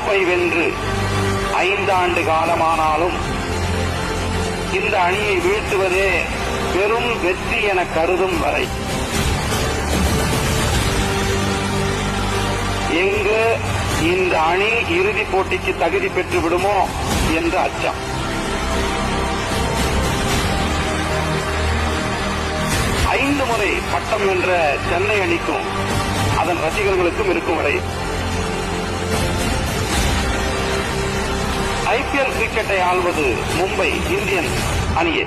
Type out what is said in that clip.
கோப்பை வென்று 5 ஆண்டு காலமானாலும் இந்த அணியை வீழ்த்துவதே பெரும் வெற்றி என கருதும் வரை எங்கு இந்த அணி இறுதிப் போட்டிக்கு தகுதி பெற்று விடுமோ என்ற அச்சம். ஐந்து முறை பட்டம் வென்ற சென்னை அணிக்கும் அதன் ரசிகர்களுக்கும் இருக்கும் வரை IPL கிரிக்கெட்டை ஆள்வது மும்பை இந்தியன்ஸ் அணியே.